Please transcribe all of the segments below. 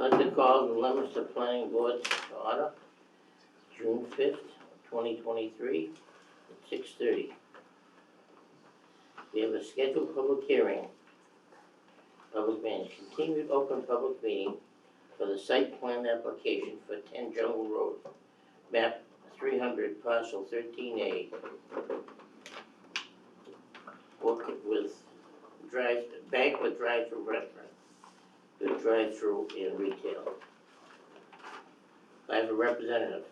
I'd like to call the Leominster Planning Board to order, June 5th, 2023, at 6:30. We have a scheduled public hearing, continued open public meeting for the site plan application for 10 Jungle Road, map 300, parcel 13A. With bank with drive-through restaurant, with drive-through and retail. I have a representative.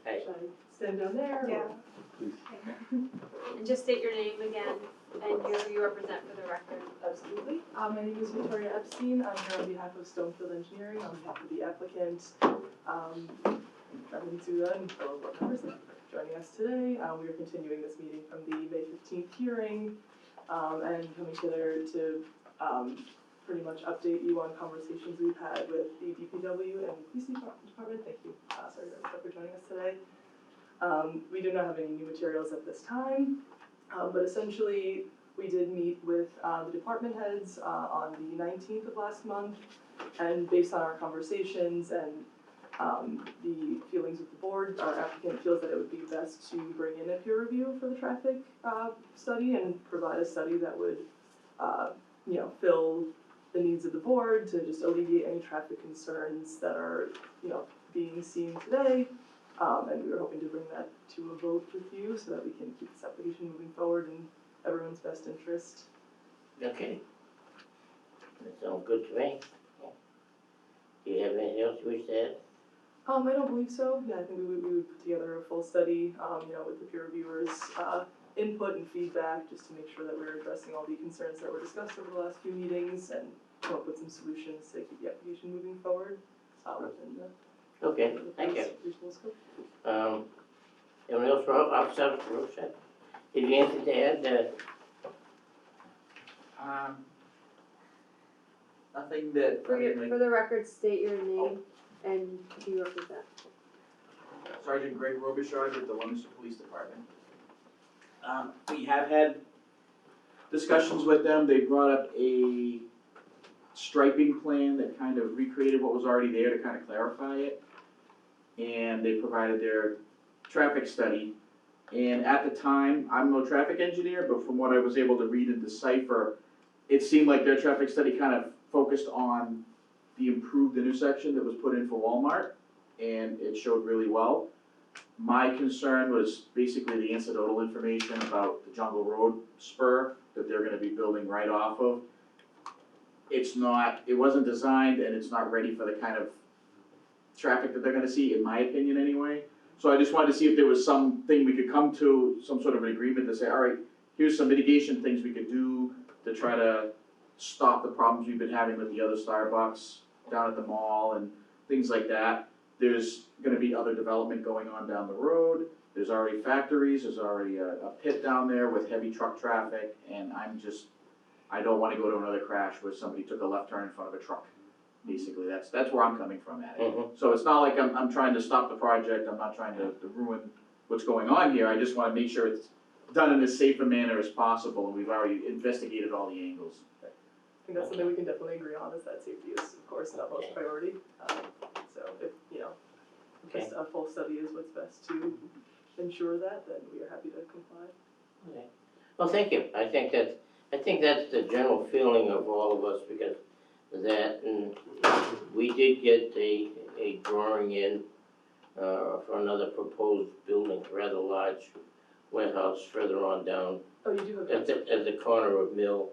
Hey, Should I stand down there? Yeah. And just state your name again and who you represent for the record. Absolutely. My name is Victoria Epstein. I'm here on behalf of Stonefield Engineering, on behalf of the applicant, Brendan Souza, and fellow board members for joining us today. We are continuing this meeting from the May 15th hearing and coming together to pretty much update you on conversations we've had with the DPW and police department. Thank you, Sergeant for joining us today. We do not have any new materials at this time, but essentially we did meet with the department heads on the 19th of last month, and based on our conversations and the feelings of the board, our applicant feels that it would be best to bring in a peer review for the traffic study and provide a study that would fill the needs of the board to just alleviate any traffic concerns that are being seen today. And we were hoping to bring that to a vote with you so that we can keep this application moving forward in everyone's best interest. okay. That sounds good to me. Do you have anything else you wish to add? I don't believe so. Yeah, I think we would put together a full study, with the peer reviewers' input and feedback, just to make sure that we're addressing all the concerns that were discussed over the last few meetings and come up with some solutions to keep the application moving forward within the Okay, thank you. reasonable scope. Anyone else, Rob, outside of Rochelle? Did you have anything to add? Nothing that, For the record, state your name and who you represent. Sergeant Greg Robichaud with the Leominster Police Department. We have had discussions with them. They brought up a striping plan that kind of recreated what was already there to kind of clarify it. And they provided their traffic study. And at the time, I'm no traffic engineer, but from what I was able to read and decipher, it seemed like their traffic study kind of focused on the improved intersection that was put in for Walmart, and it showed really well. My concern was basically the incidental information about the Jungle Road spur that they're gonna be building right off of. It wasn't designed and it's not ready for the kind of traffic that they're gonna see, in my opinion anyway. So I just wanted to see if there was something we could come to, some sort of an agreement to say, all right, here's some mitigation things we could do to try to stop the problems we've been having with the other Starbucks down at the mall and things like that. There's gonna be other development going on down the road. There's already factories, there's already a pit down there with heavy truck traffic, and I don't wanna go to another crash where somebody took a left turn in front of a truck. Basically, that's where I'm coming from at it. So it's not like I'm trying to stop the project, I'm not trying to ruin what's going on here. I just wanna make sure it's done in as safe a manner as possible, and we've already investigated all the angles. I think that's something we can definitely agree on, is that safety is, of course, the utmost priority. So if, just a full study is what's best to ensure that, then we are happy to comply. Okay. Well, thank you. I think that's the general feeling of all of us, because we did get a drawing in for another proposed building, rather large warehouse further on down Oh, you do have at the corner of Mill,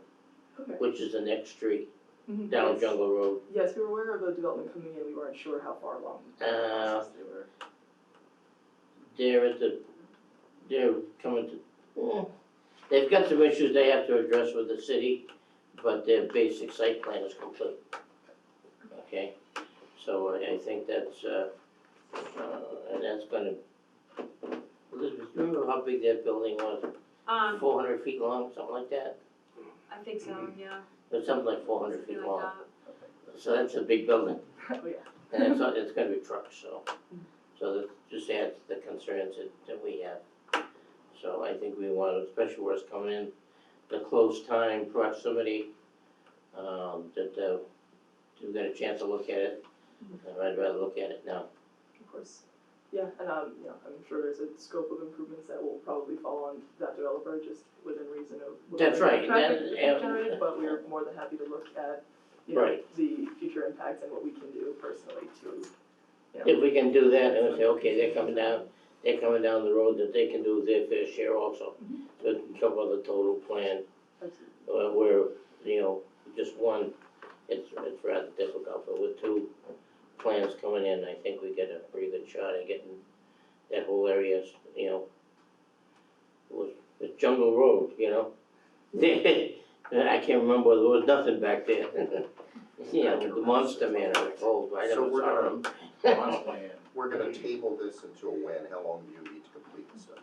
Okay. which is the next street, Mhm. down Yes. Jungle Road. Yes, we were aware of the development coming in, we weren't sure how far along the process they were. They're coming to, they've got some issues they have to address with the city, but their basic site plan is complete. Okay, so I think that's, and that's gonna, Elizabeth, do you remember how big that building was? 400 feet long, something like that? I think so, yeah. It was something like 400 feet Something like long. that. So that's a big building, Oh, yeah. and it's gonna be trucks, so that just adds to the concerns that we have. So I think we want, especially where it's coming in, the close time, proximity, to get a chance to look at it, I'd rather look at it now. Of course. Yeah, and you know, I'm sure there's a scope of improvements that will probably fall on that developer just within reason of what That's right, traffic and- is generated, but we're more than happy to look at, you know, Right. the future impacts and what we can do personally to, you know. If we can do that, and we say, okay, they're coming down the road, that they can do their fair share also. So it can cover the total plan, Absolutely. where, you know, just one, it's rather difficult, but with two plans coming in, I think we get a pretty good shot at getting that whole area, you know, it's jungle road, you know? I can't remember, there was nothing back there. You know, the monster man, I was told, I So never we're saw gonna, him. we're gonna table this until when? How long do you need to complete the study?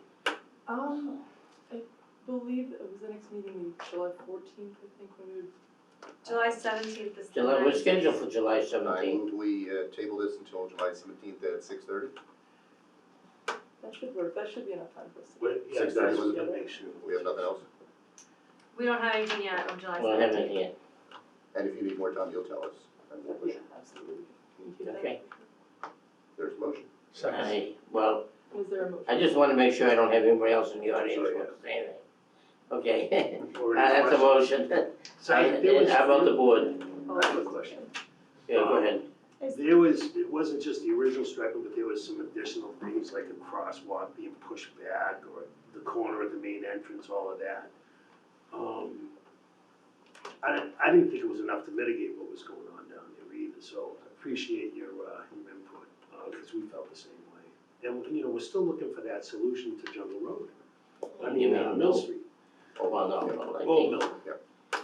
I believe it was the next meeting, July 14th, I think, when we would. July 17th is the July, we're next. scheduled for July I 17th. move we table this until July 17th at 6:30. That should work, that should be enough time for us to. Wait, yeah, 6:30 that's was what the- I make sure. We have nothing else? We don't have anything yet on July We don't have 17th. anything yet, And if you need more time, you'll tell us. And we'll push Yeah, it. absolutely. Thank you. That- okay. There's a motion. Well, Was there a motion? I just wanna make sure I don't have anybody else in the audience Sorry, who wants to say anything. Okay, Or that's a motion. How about the board? I have a question. Yeah, go ahead. There was, it wasn't just the original striping, but there was some additional things like a crosswalk being pushed back or the corner of the main entrance, all of that. I didn't think it was enough to mitigate what was going on down there either, so I appreciate your input, because we felt the same way. And, you know, we're still looking for that solution to Jungle Road. I mean, Mill Street. Well, no, I Oh, think, Mill.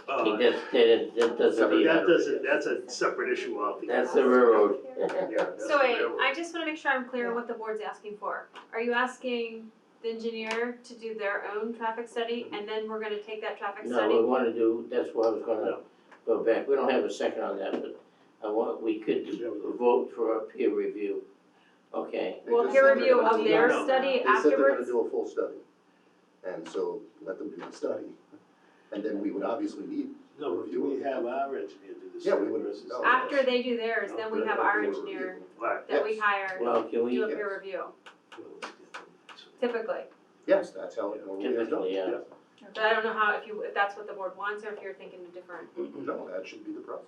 I think that doesn't But need, that doesn't, that's a separate issue altogether. that's the railroad. Yeah, that's So the wait, railroad. I just wanna make sure I'm clear on what the board's asking for. Are you asking the engineer to do their own traffic study, and then we're gonna take that traffic No, study? we wanna do, that's why I was gonna go back, we don't have a second on that, but we could vote for a peer review, okay? They Well, just peer said they're review gonna of do- their No. study They said they're gonna afterwards? do a full study. And so let them do the study. And then we would obviously need, No, but do we have our engineer do this? Yeah, we would- versus- no. After they do theirs, then we have our engineer Right. that we Yes. hire Well, can we, do a peer review, typically. yes, that's how it normally is done. typically, yeah, But I don't know how, if that's what the board wants, or if you're thinking of different, No, that should be the process.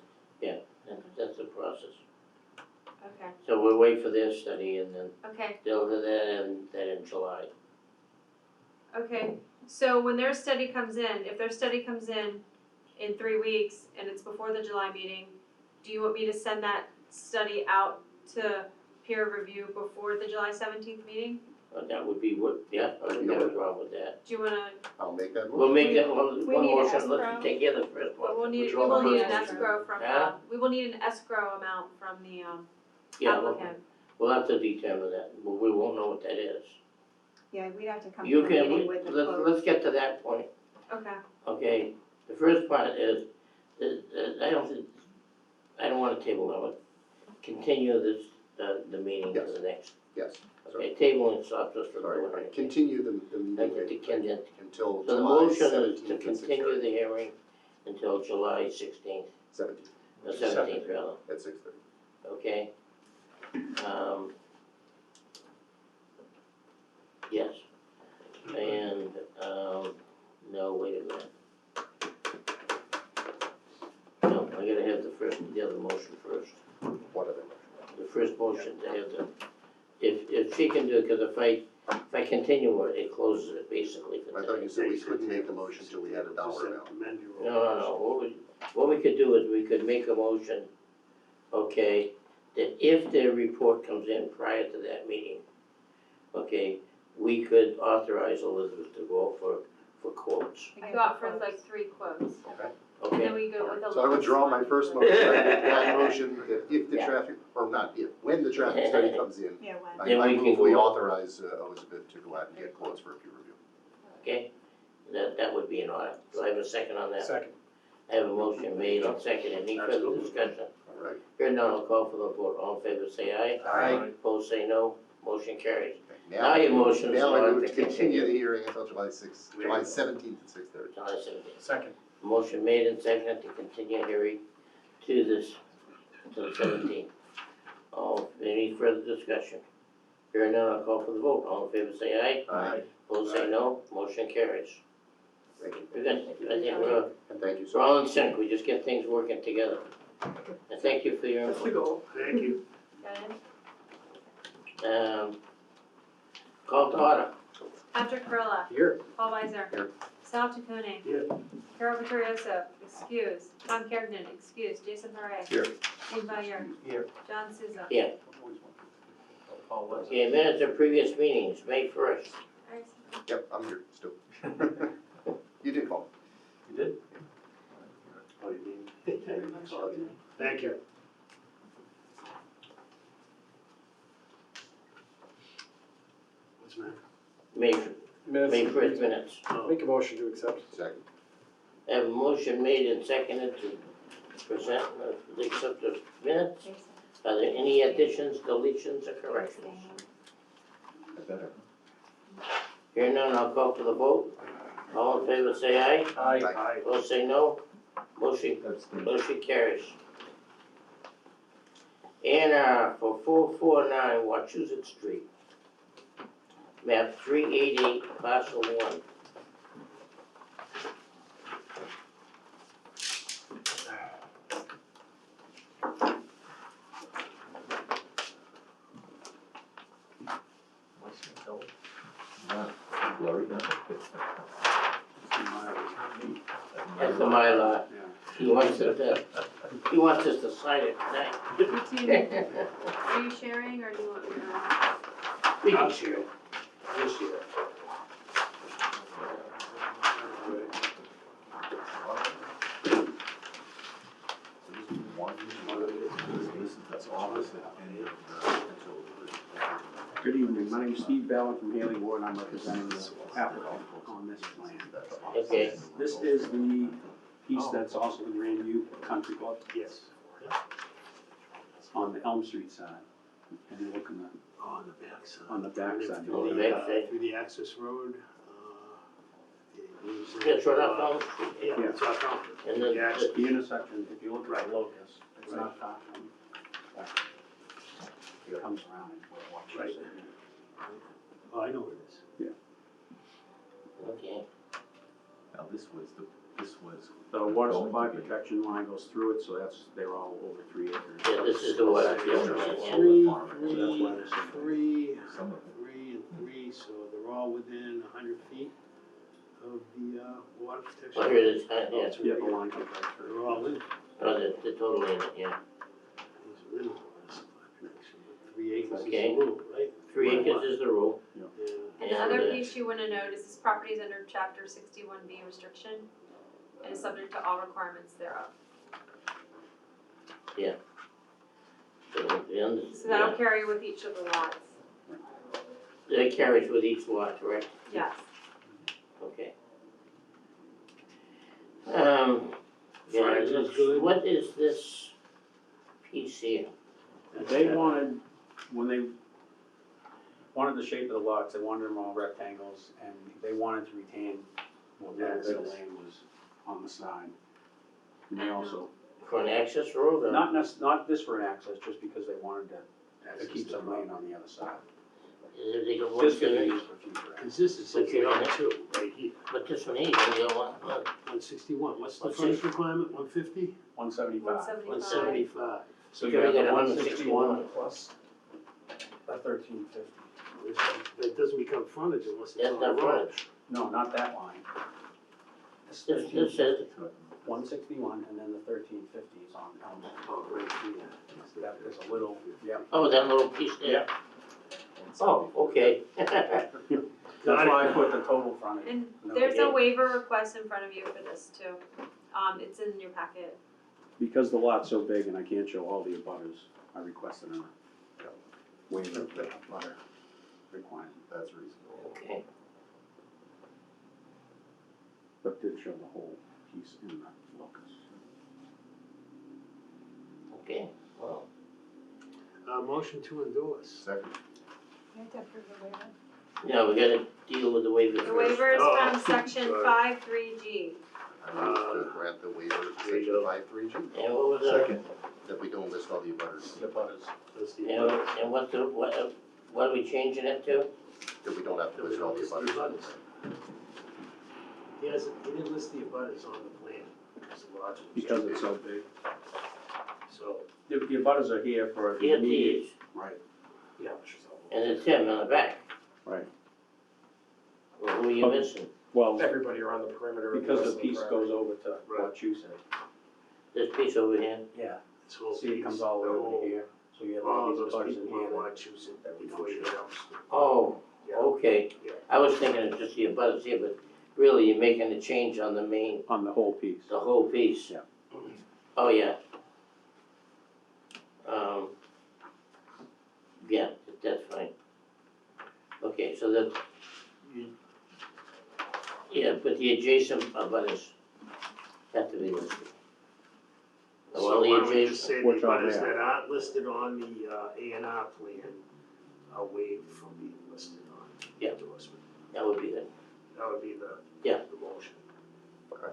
that's the process. okay, So we'll wait for their study and then okay, they'll do that in July. okay. So when their study comes in, if their study comes in 3 weeks and it's before the July meeting, do you want me to send that study out to peer review before the July 17th meeting? That would be what, yeah, I wouldn't have a problem with that. Do you wanna, I'll make that We'll motion. make that one We need an motion, let's escrow. take care of the first one. we Withdraw will the need an first motion. escrow from, Huh? we will need an escrow amount from the Yeah, applicant. we'll have to determine that, but we won't know what that is. Yeah, we'd have to come to You a can, meeting with the let's, quote. let's get to that point, Okay, okay? The first part is, I don't wanna table that one. Continue this, the meeting to the next, Yes, okay, tabling stops us from sorry, doing right. anything. Continue the Thank you, meeting to continue. until So the July motion is to 17th at continue 6:30. the hearing until July 16th, 17th 17th rather, at 6:30. okay? Yes, and, no, wait a minute. No, I gotta have the other motion first. What other motion? The first motion to have the, if she can do it, cause if I continue it, it closes it basically for I today. thought you said we couldn't make a motion till we had a dollar amount. No, what we could do is we could make a motion, okay, that if their report comes in prior to that meeting, okay, we could authorize Elizabeth to go for quotes, I go out for like 3 quotes, and then okay? we go with the. So I withdraw my first motion, I make that motion that if the Yeah. traffic, or not if, when the traffic study comes in, Yeah, when. I Then we can move we go- authorize Elizabeth to go out and get quotes for a peer review. Okay, that would be in order, do I have a second on that? Second. I have a motion made on second, any further Absolutely. discussion? All right? Here none, I'll call for the vote, all in favor say aye. Aye. Opposed say no, motion carries. Okay, Now your motion is Now I on move to to continue the continue. hearing until July 17th at 6:30. July 17th. Second. Motion made and seconded to continue hearing to this to the 17th. Any further discussion? Hearing none, I'll call for the vote. All in favor say aye. Aye. Opposed say no. Motion carries. Thank you. We're good. I think we're And thank you, we're sir. all in sync. We just get things working together. And thank you for your That's the input. goal. Thank you. Got it? Call to order. Patrick Perla. Here. Paul Weiser. Here. Sal Chaconi. Here. Carol Vittorioso, excuse. Tom Kergnen, excuse. Jason Parre. Here. Dean Valier. Here. John Souza. Yeah. Okay, minutes of previous meetings, May 1st. Yep, I'm here still. You did call. You did? Oh, you mean? Thank you. What's the matter? May Minutes. 1st minutes. Oh, Make a motion to accept. Second. I have a motion made and seconded to present the accepted minutes. Are there any additions, deletions, or corrections? Better. Hearing none, I'll call for the vote. All in favor say aye. Aye. Aye. Opposed say no. Motion carries. A&R for 449 Wachusett Street. Map 388, parcel 1. That's the Mylar. Yeah. He wants us to sign it tonight. Routine. Are you sharing or do you want me to? We can share it. This year. Good evening, my name is Steve Ballin from Haley Ward, and I'm representing the applicant on this plan. Okay, This is the piece that's also the Grandview Country Club Yes. on the Elm Street side. And you're looking at, On the backside. on the backside. On the backside. Through the access road. that's right up Elm Street. Yeah, Yeah. it's off Elm. And then, Yeah, the- The intersection, if you look at the locus, it's not far from, it comes around and watches. Right. Oh, I know where it is. okay, Now, this was. The water supply protection line goes through it, so they're all over 3 acres. yeah, this is the one, yeah, yeah. Three, Some of them. and three, so they're all within 100 feet of the water protection. Wonder it is, yeah, Yeah, the line comes right They're through. all in. oh, the total in it, yeah. These are in the water supply connection, but 3 acres is Okay. the rule, right? 3 acres is the rule. Yeah. And the other piece you wanna note is this property is under chapter 61B restriction and is subject to all requirements thereof. So the under, So that'll carry with each of the lots. that carries with each lot, correct? Yes. Okay. Yeah, Frontage is good. what is this piece here? They wanted, when they wanted the shape of the lots, they wanted them all rectangles, and they wanted to retain what little bit of land was on the side. And they also, For an access road or? not this for an access, just because they wanted to keep some land on the other side. They don't want This could be to, used for future. Cause this is But you don't have- 2, right here, but this one here, you don't want, 161, what's the What's frontage this? requirement, 150? 175. 175. So you you have got the 161 161 plus a 1350. That doesn't become frontage unless it's that's on the not road. frontage. No, not that line. This says, 161, and then the 1350 is on Elm. Oh, right here. That is a little, yeah. oh, that little piece there? Oh, okay. That's why I put the total frontage. And No, there's a yeah. waiver request in front of you for this too. It's in your packet. Because the lot's so big and I can't show all the abutters, I requested a waiver of the abutter requirement, That's reasonable. Okay, but did show the whole piece in the locus. okay, well, Motion to endorse. Second. You have to approve the waiver. now we gotta deal with the waiver The first. waiver is Oh, from section sorry. 53G. I move to grant the waiver of There you section go. 5.3G, And what was that? Second. that we don't list all the abutters, The butters, that's the And, butters. and what are we changing it to? that we don't have to That we list all don't the list the abutters. He didn't list the abutters on the plan, because the lots was Because too it's so big. big. So, The abutters are here for Here immediate, these, right, yeah, and it's him in the back. right. Well, who are you missing? Well, everybody around the perimeter. of because the Westland piece Drive. goes over to Right. what you said. This piece over here? Yeah. This whole See, it piece, comes all the way over whole- here, so you have All all of these those abutters in people here. want to choose it before you get out. Oh, Yeah. okay. Yeah. I was thinking it's just the abutters here, but really you're making a change on the main, On the whole piece. the whole piece. Yeah. Oh, yeah. Yeah, that's fine. Okay, so that, yeah, but the adjacent abutters have to be listed. So Well, why the don't we just adjacent, say the Which are butters there? that aren't listed on the A&R plan are waived from being listed on the Yeah. endorsement. that would be good, That would be the, Yeah. the motion. okay?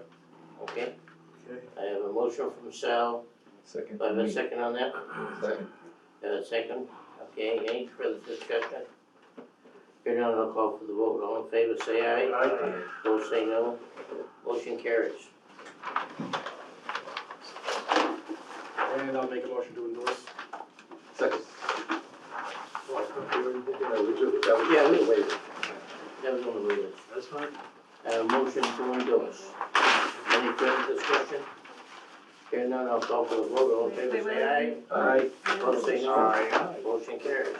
Okay. I have a motion from Sal, Second. do I have a second on that? Second. Second, okay, any further discussion? Hearing none, I'll call for the vote, all in favor, say aye. Aye. Those say no, motion carries. And I'll make a motion to endorse. Second. Oh, I thought we already did that. Yeah, we- the waiver. That was on the list. That's fine. Motion to endorse. Any further discussion? Hearing none, I'll call for the vote, all in favor, say aye. Aye. Those say no, Aye. motion carries.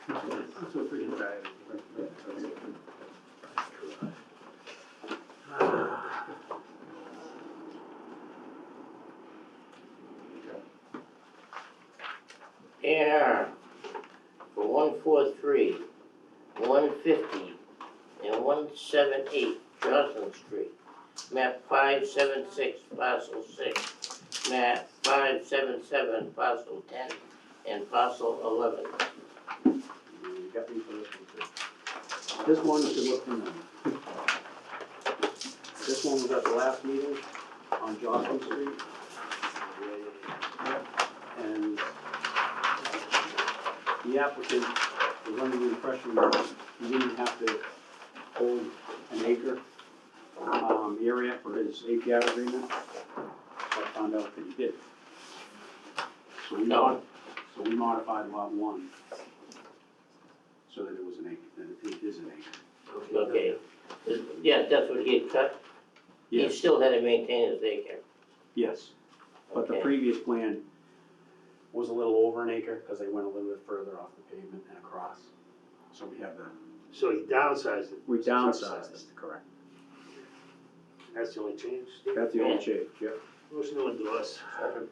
I'm so freaking tired. A&R for 143, 150, and 178 Johnson Street. Map 576, parcel 6, map 577, parcel 10, and parcel 11. You got me for this one too. This one, if you look from them. This one was at the last meeting on Johnson Street. And the applicant was under the impression that he didn't have to hold an acre area for his API agreement. So I found out that he did. So we modified lot 1 so that it was an acre, that it is an acre. Okay, yeah, that's what he had cut. He Yes, still had to maintain his daycare. yes. But the Okay. previous plan was a little over an acre because they went a little bit further off the pavement and across. So we have the, So he downsized it. we downsized it, correct. That's the only change, Steve? That's the only change, yeah. Motion to endorse. Second.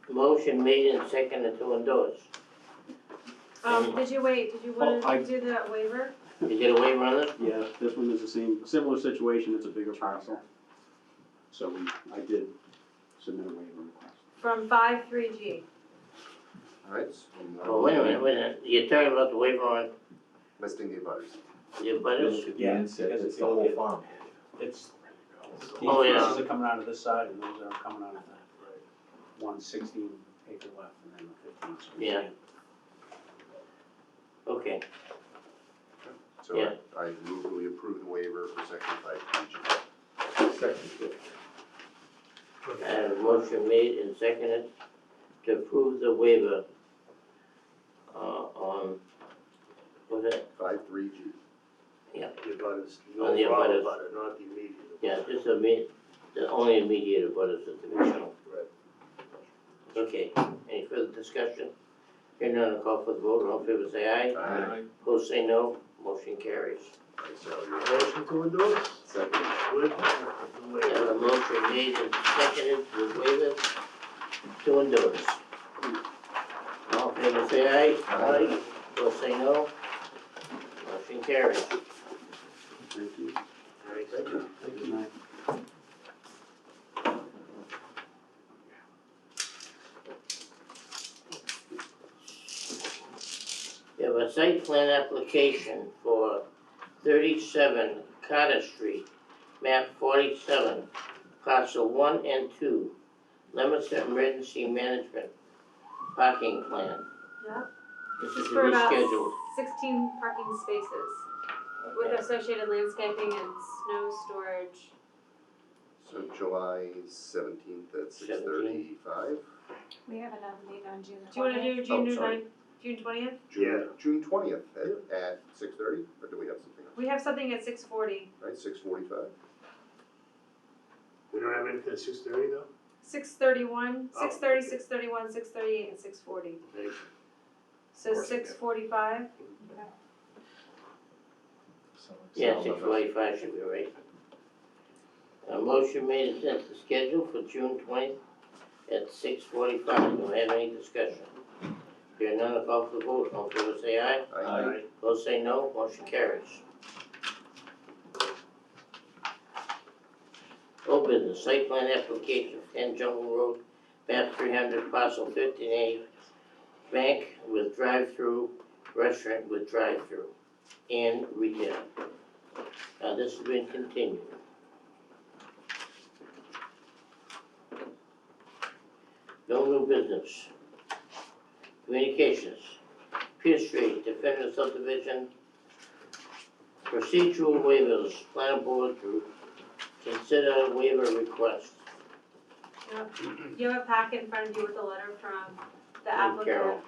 Motion made and seconded to endorse. Did you Oh, I- wanna do the waiver? You get a waiver on this? Yeah, this one is the same, similar situation, it's a bigger parcel. So I did submit a waiver request. From 5-3G. All right, so Oh, wait a minute, you're talking about the waiver on listing the abutters. the You abutters? look at the Yeah, inset, because it's if the you look whole at- farm. It's, Oh, these yeah. pieces are coming out of this side and those are coming out of the 116 acre left and then the 15. So we Yeah. can't- Okay, So Yeah. I move that we approve the waiver for section 5.3G. Second. I have a motion made and seconded to approve the waiver on, what's that? 5.3G. The butters, On no the follow abutters. butter, not the immediate. Yeah, just the only immediate abutters at the shown. Right. Okay, any further discussion? Hearing none, I'll call for the vote, all in favor say aye. Aye. Opposed say no, motion carries. All right, so you're Motion to endorse. second. Good. I have a motion made and seconded to waiver to endorse. All in favor say aye. Aye. Opposed say no, motion carries. Thank you. All right, thank you. Good night. We have a site plan application for 37 Carter Street, map 47, parcel 1 and 2, limits of emergency management parking plan. Yep. This This is is for about rescheduled. 16 parking spaces with associated landscaping and snow storage. So July 17th at 6:35? We have another meeting on June Do you wanna 20th. do June sorry. 9th, June 20th? June 20th at 6:30, or do we have something else? We have something at 6:40. Right, 6:45? We don't have anything at 6:30 though? 6:31, Oh, 6:30, okay. 6:31, 6:38, and 6:40. Thank you. So course we do. 6:45. Yeah, 6:45 should be right. A motion made and sent to schedule for June 20th at 6:45. Do I have any discussion? Hearing none, I'll call for the vote. All in favor say aye. Aye. Those say no, motion carries. Old business, site plan application, 10 Jungle Road, map 300, parcel 15A, bank with drive-through, restaurant with drive-through, and retail. This has been continued. No new business. Communications, Pierce Street, definitive subdivision, procedural waivers, planning board to consider waiver request. You have a packet in front of you with a letter from the From applicant. Carol.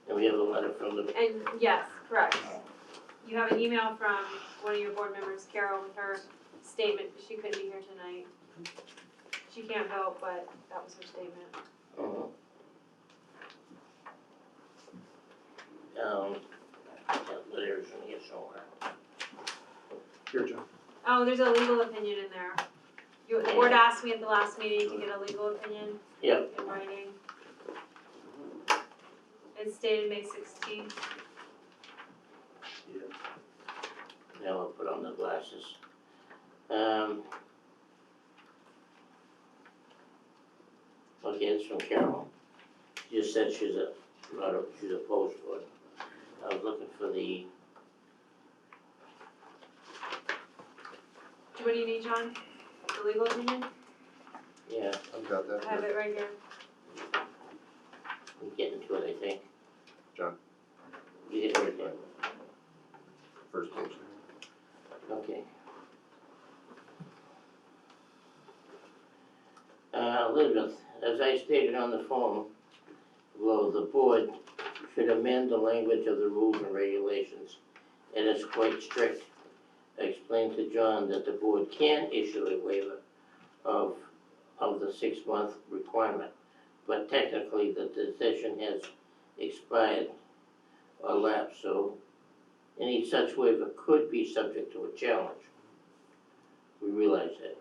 And we have a letter from the, And yes, correct. You have an email from one of your board members, Carol, with her statement, but she couldn't be here tonight. She can't vote, but that was her statement. that letter's in here somewhere. Here, John. Oh, there's a legal opinion in there. The board asked me at the last meeting to get a legal opinion. Yep. In writing. It's dated May 16th. Now I'll put on the glasses. Okay, it's from Carol. She just said she's opposed to it. I was looking for the, What do you need, John? The legal opinion? yeah, I've got that. I have it right here. I'm getting to it, I think. John. You get it right there. First page. Okay. Elizabeth, as I stated on the phone, well, the board should amend the language of the rules and regulations, and it's quite strict. I explained to John that the board can issue a waiver of the 6-month requirement, but technically the decision has expired or lapsed, so any such waiver could be subject to a challenge. We realize that.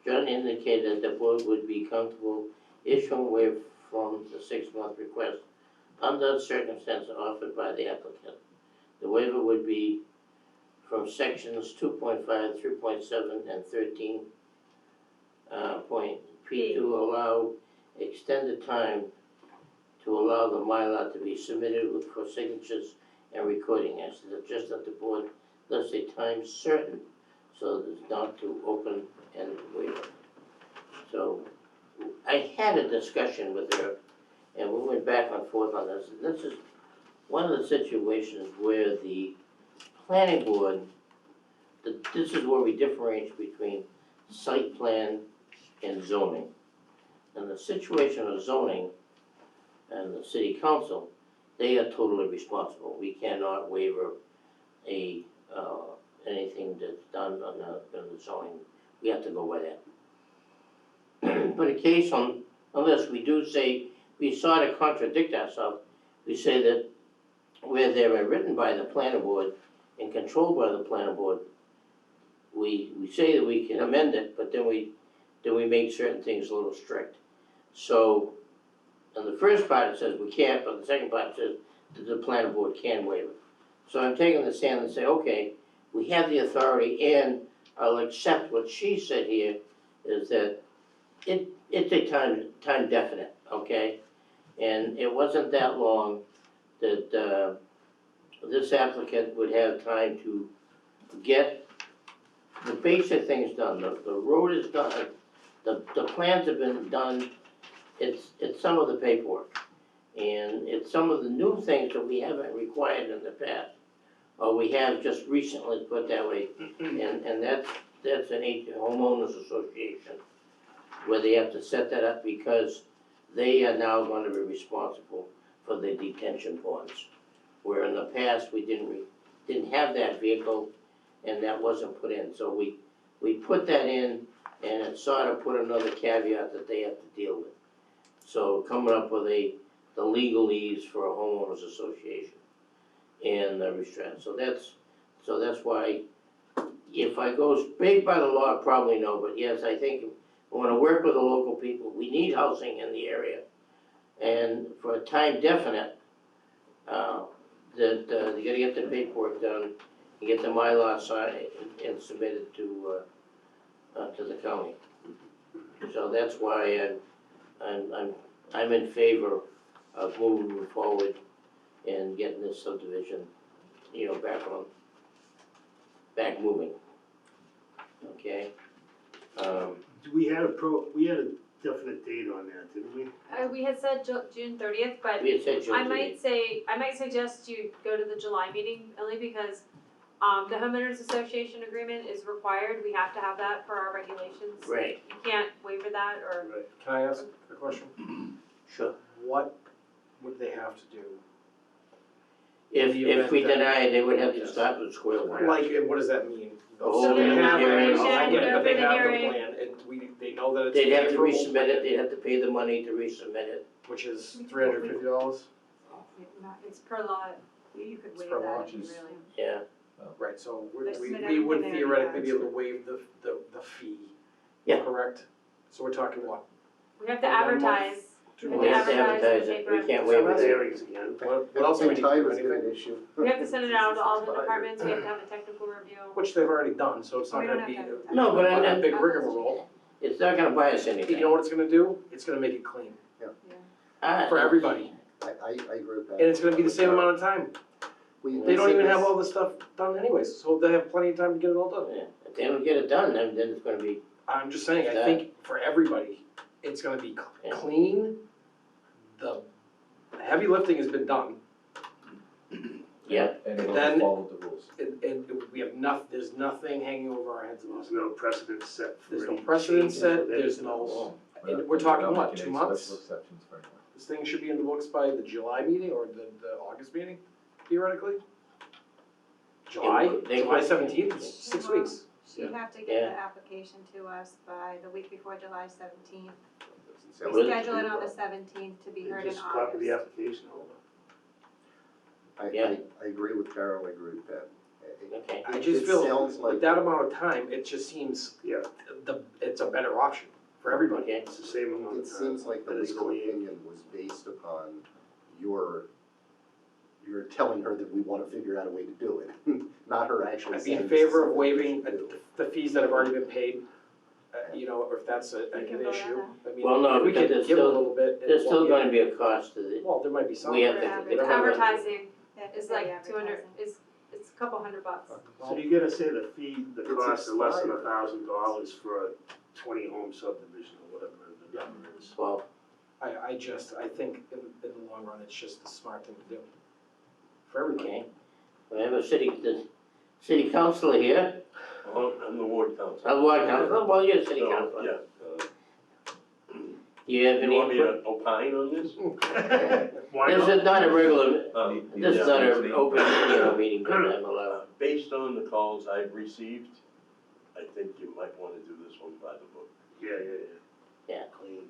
John indicated that the board would be comfortable issuing a waiver from the 6-month request under the circumstances offered by the applicant. The waiver would be from sections 2.5, 3.7, and 13 point P to allow extended time to allow the Mylar to be submitted for signatures and recording. I said just that the board lists a time certain so that it's not to open and waiver. So I had a discussion with her and we went back and forth on this. And this is one of the situations where the planning board, this is where we differentiate between site plan and zoning. And the situation of zoning and the city council, they are totally responsible. We cannot waiver anything that's done on the zoning. We have to go by that. But in case on this, we do say, we sort of contradict ourselves. We say that where they were written by the planning board and controlled by the planning board, we say that we can amend it, but then we make certain things a little strict. So, in the first part it says we can't, but the second part says that the planning board can waive it. So I'm taking the stand and say, okay, we have the authority and I'll accept what she said here, is that it's a time definite, okay? And it wasn't that long that this applicant would have time to get the basic thing's done, the road is done, the plans have been done, it's some of the paperwork. And it's some of the new things that we haven't required in the past, or we have just recently put that way. And that's an homeowners association, where they have to set that up because they are now gonna be responsible for the detention ponds. Where in the past, we didn't have that vehicle, and that wasn't put in, so we put that in, and it sort of put another caveat that they have to deal with. So coming up with the legalese for a homeowners association and the restraint, so that's why, if I go straight by the law, probably no, but yes, I think we wanna work with the local people, we need housing in the area. And for a time definite, you gotta get the paperwork done, and get the Mylar signed and submitted to the county. So that's why I'm in favor of moving forward and getting this subdivision, back moving. Okay? We had a definite date on that, didn't we? We had said June 30th, but We had said June I 30th. might suggest you go to the July meeting, only because the homeowners association agreement is required, we have to have that for our regulations. Right, You can't waiver that, or, Right. Can I ask a question? sure. What would they have to do? If the we event that- deny it, they would have to Yes. start with square one. Like, and what does that mean? Oh, So they open have the it, hearing. I get it, but they Open the have the hearing. plan, and they know that it's They'd have to favorable, resubmit it, they'd have to pay the money to resubmit it. which is $350, it's per lot. You could It's waive per that lot. if you really. Yeah, right, so They submit we would everything they theoretically already be able to waive the fee. Yeah. Correct? So we're talking what? We have to 1 month? advertise. 2 We we months? have to advertise it, we can't waive Seven it. hearings again. What else do we need to Time do, has been an anything? issue. We have to send it out to all the Since it's departments, we have to have a technical review. Which they've already done, so it's not We don't gonna be have to a have No, but a big rigmarole. It's not gonna buy us You anything. know what it's gonna do? It's gonna make it clean for everybody, I agree with that. and it's gonna be the same amount of time. We They don't said even have this- all this stuff done anyways, so they have plenty of time to get it all done. Yeah, if they don't get it done, then it's gonna be, I'm just saying, I Yeah. think for everybody, it's gonna be Yeah. clean. The heavy lifting has been done, yeah, And they Then- don't follow the rules. and we have there's nothing hanging over our heads about There's it. no precedent set for There's no any precedent changes set, with there's anything no, else. and we're talking Not what, making 2 any months? Special exceptions for anyone. This thing should be in the books by the July meeting or the August meeting, theoretically? July, they July could- 17th, it's 6 weeks. You'd have to get Yeah. the application to us by the week before July 17th. Sounds We Really? like- schedule it on the 17th to be heard in Just copy the August. application over. Yeah. I agree with Carol, I agree with Pat. okay. I just It feel sounds like- with that amount of time, it just seems Yeah. it's a better option for everybody. Okay, It's the same amount It of time. seems like the that it's legal clean. opinion was based upon you're telling her that we wanna figure out a way to do it, not her actually I'd be saying. in this is favor of something we waiving should do. the fees that have already been paid, or if that's We can an vote on issue. that. I mean, Well, no, if we because could there's give a still- little bit. in there's still one gonna year. be a cost to it. Well, there might be some. We have For to. It's advertising. advertising, They have to it's pay like 200, advertising. it's a couple $100. So you gotta say the It's costs are less than expired. $1,000 for a 20 home subdivision or whatever the number is. Well, I think in the long run, it's just the smart thing to do. For everybody. okay, we have the city councilor here, I'm the ward council. ward councilor, well, you're city So, councilor. yeah. Do you have You any want me input? to opine on this? Why This not? is not a regular, this is not Yeah. an open, meeting, but I'm allowed. Based on the calls I've received, I think you might wanna do this one by the book. Yeah. Clean,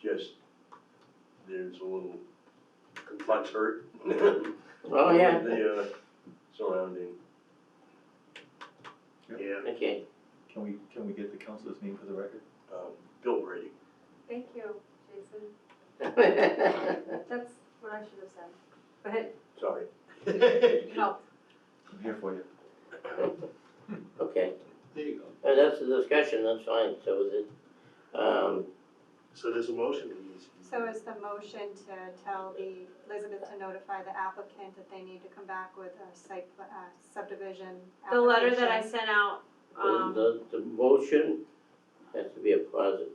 just, there's a little clutch hurt. Oh, yeah, The, surrounding. Yeah. okay, Can we get the council's name for the record? Bill Brady. Thank you, Jason. That's what I should have said. But Sorry. it helped. I'm here for you. okay, There you go. that's the discussion, that's fine, so is it, So there's a motion. So is the motion to tell Elizabeth to notify the applicant that they need to come back with a subdivision The letter that I application? sent out The motion has to be a positive,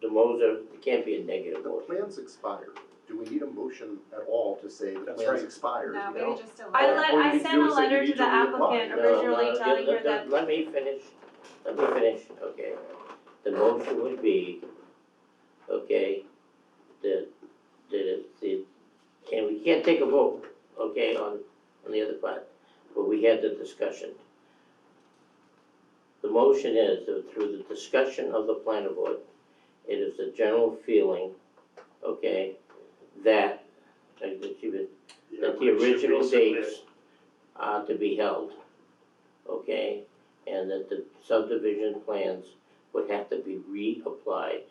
the motion, it can't be a negative The motion. plans expired. Do we need a motion at all to say the That's plans right. expired? No, You maybe know? just a I letter. All you I need to sent do a is say you letter need to the to reapply. applicant No, originally no, telling her that, let me finish, okay. The motion would be, okay, that it's the, and we can't take a vote, okay, on the other part, but we had the discussion. The motion is that through the discussion of the planning board, it is the general feeling, okay, that, that the original dates are to be held, okay? And that the subdivision plans would have to be reapplied,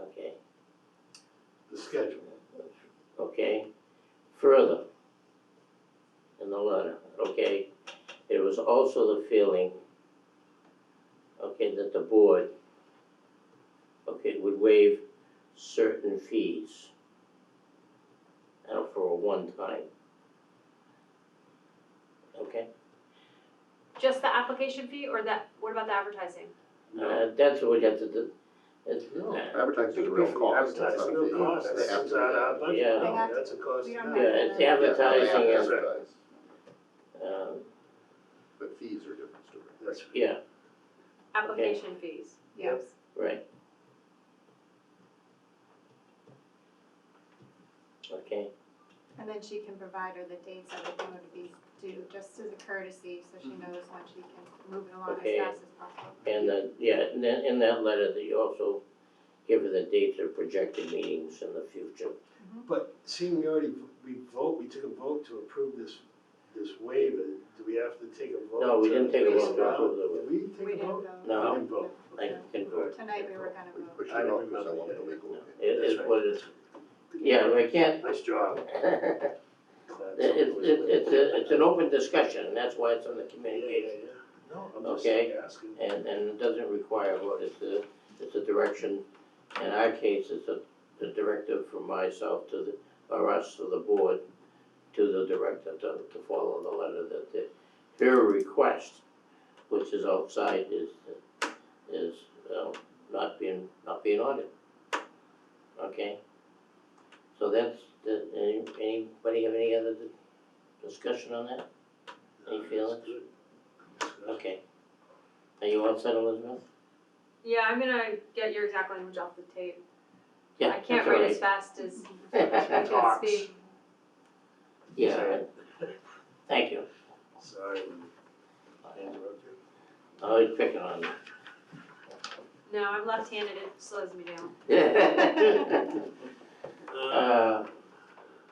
okay? The schedule. Okay? Further, in the letter, okay, it was also the feeling, okay, that the board, okay, would waive certain fees, for a one time. Okay? just the application fee or that, what about the advertising? That's what we have to do. It's, No. Advertising is a real cost. It's not Advertising, a no fee. cost, They that have comes to- out of our budget, Yeah. no, that's a cost. We to don't them. yeah, it's Yeah, they advertising and, advertise. um, But fees are a different story. That's right. yeah, Application fees, Yes. right. Okay, And then she can provide her the dates everything would be due, just as a courtesy, so she knows when she can move it along Okay. as fast as possible. and yeah, and then in that letter, that you also give her the dates of projected meetings in the future. But seeing we took a vote to approve this waiver, do we have to take a vote? No, we didn't take a We vote to didn't approve Did the, we We take a didn't vote? vote. No. We didn't vote. I can vote. Tonight we were gonna We vote. pushed I it didn't off because I remember wanted the that. legal opinion. It's right. what it's, yeah, I can't, Nice job. it's an open discussion, and that's why it's on the Yeah, communication. yeah. No, I'm just Okay. asking. And it doesn't require a vote, it's a direction. In our case, it's the directive from myself to the, or us to the board, to the director to follow the letter that her request, which is outside, is not being honored. Okay? So that's, anybody have any other discussion on that? Any feelings? Okay. Are you all set, Elizabeth? Yeah, I'm gonna get your exact language off the tape. Yeah, I can't that's all read as right. fast as I can Talks. speak. Yeah, thank you. Sorry. I interrupted. Oh, he's picking on me. No, I'm left-handed, it slows me down.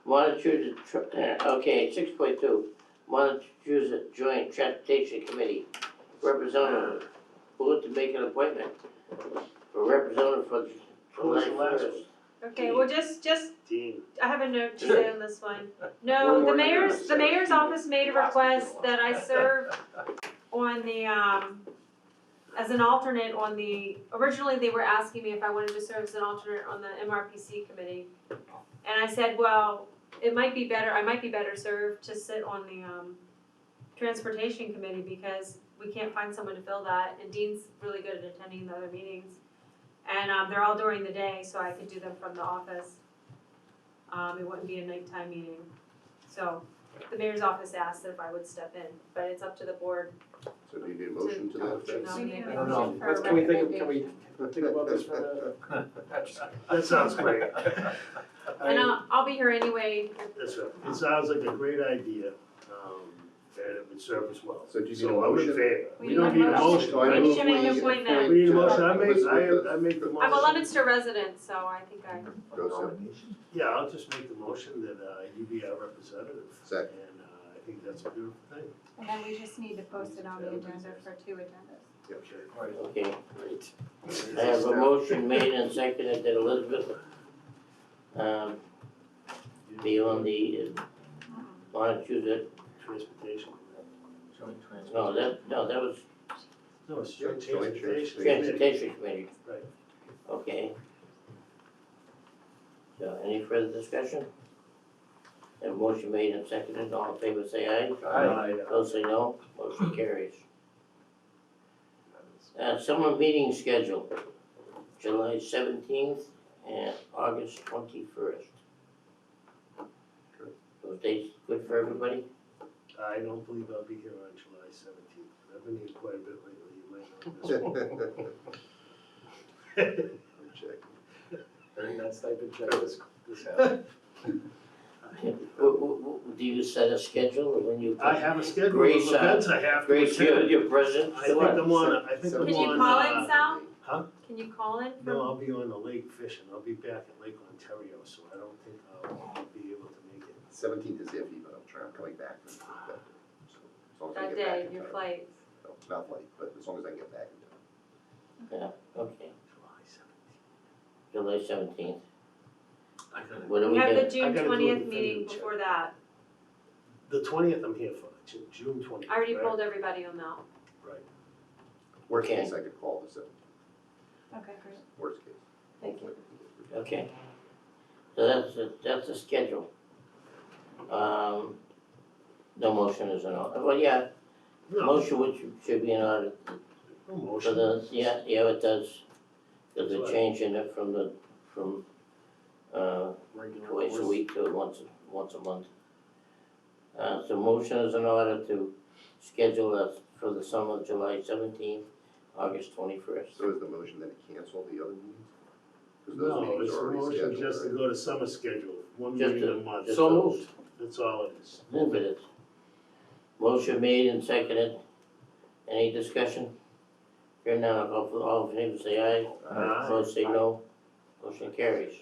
Massachusetts, okay, 6.2, Massachusetts Joint Transportation Committee, representative, who to make an appointment for representative for Who was July the last 1st. Okay, well, just, Dean. I have a note to say on this one. No, the mayor's office made a request that I serve on the, as an alternate on the, originally they were asking me if I wanted to serve as an alternate on the MRPC committee. And I said, well, I might be better served to sit on the, transportation committee because we can't find someone to fill that, and Dean's really good at attending the other meetings. And, they're all during the day, so I could do them from the office. It wouldn't be a nighttime meeting. So, the mayor's office asked if I would step in, but it's up to the board. So do you need a motion to that effect? No. We need a I don't motion know, for a can we think recommendation. about this for a minute? That sounds great. And I'll be here anyway. That's right. It sounds like a great idea, and it would serve us well. So do you need a So I'm in motion? favor. We We don't need a need a motion. motion. So I We need move to make an we appointment. appoint, We need a motion, I Elizabeth make the motion. I'm a Leominster resident, so I think I, Joseph, Yeah, I'll just make the motion that, you be our representative. Second. And, I think that's a beautiful thing. And then we just need to post it on the agenda for 2 agendas. Okay, I have a motion made and seconded that Elizabeth, be on the Massachusetts, Transportation. no, that was No, it's joint Joint transportation. Transportation Committee. Right. Okay. So any further discussion? Have a motion made and seconded, all in favor say aye. Aye. Those say no, motion carries. Summer meeting schedule, July 17th and August 21st. Those dates good for everybody? I don't believe I'll be here on July 17th, but I've been here quite a bit lately, you might know this. I'm checking. Earning that stipend check this half. Do you set a schedule when you? I have a schedule of Grace, events I have to Grace, attend. you're present? I think I'm on, I think I'm on. Can you call in, Sal? Huh? Can you call in No, from, I'll be on the lake fishing, I'll be back in Lake Ontario, so I don't think I'll be able to make it. 17th is iffy, but I'm coming back. So, as long as I that get back day, in your time. flight? No, not late, but as long as I get back in time. Yeah, okay, July 17th. July 17th. I gotta, What do We we have the get? I June gotta do a 20th definitive meeting check. before that. the 20th I'm here for, June 20th. I already right? pulled everybody on that. Right. Worst Okay. case, I could call the 7th, Okay, great. worst case. Thank you. Okay. So that's the schedule. No motion is in order, well, yeah, No, motion which should be in order no for motion. the, yeah, it does. There's a That's right. change in it from Regular twice a course. week to once a month. So motion is in order to schedule us for the summer of July 17th, August 21st. So is the motion then to cancel the other meetings? Because those No, meetings it's are a already motion scheduled, just to right? go to summer schedule, one Just meeting to- a month. just So to- moved. That's all it is. Move it. Motion made and seconded. Any discussion? Here now, all in favor say aye. Aye. Opposed say no. Motion carries.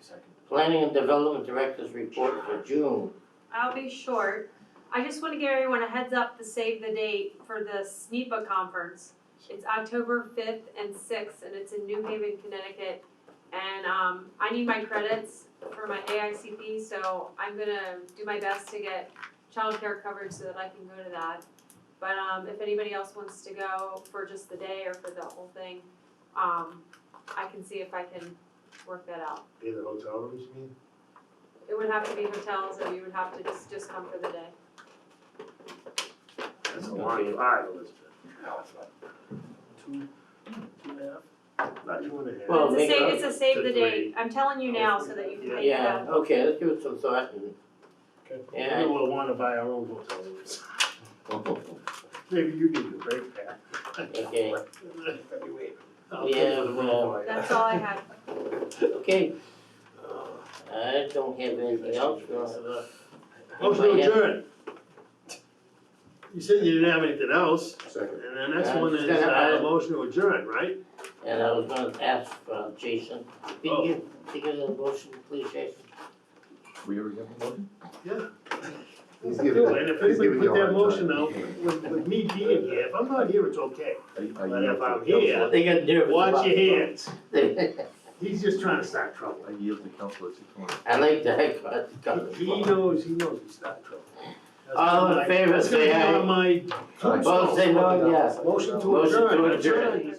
Second. Planning and Development Director's report for June. I'll be short. I just wanna give everyone a heads up to save the date for the SNEPA conference. It's October 5th and 6th, and it's in New Haven, Connecticut. And, I need my credits for my AICP, so I'm gonna do my best to get childcare coverage so that I can go to that. But, if anybody else wants to go for just the day or for the whole thing, I can see if I can work that out. Pay the hotel rooms, you mean? It would have to be hotels, or you would have to just come for the day. That's a long drive, Elizabeth. Two and a half. Not 2.5. Well, It's a make save, it it's a save the to date, I'm telling you now so that you can think Yeah, about okay, let's give it some thought and. Okay. Yeah. We will wanna buy our own hotel rooms. Maybe you need a break pack. Okay, I'll We pay for have, the room for you. That's all I had. okay, I don't have anything else, we don't have a. Motion to adjourn. You said you didn't have anything else, Second. and the next Yeah, one just is gonna- a motion to adjourn, right? And I was gonna ask, Jason, can you give a motion, please, Jason? We already have a motion? Yeah. He's Do giving, it, and if he's anybody giving you put a that hard motion time. out, with me being here, if I'm not here, it's okay. Are But you- if I'm here, They got nervous watch about your it. hands. He's just trying to start trouble. I yield to council at 6:20. I like that, He knows we start trouble. That's All in my- favor, that's gonna say be aye. on my Both say no, yes. motion to Motion to adjourn. adjourn. That's right.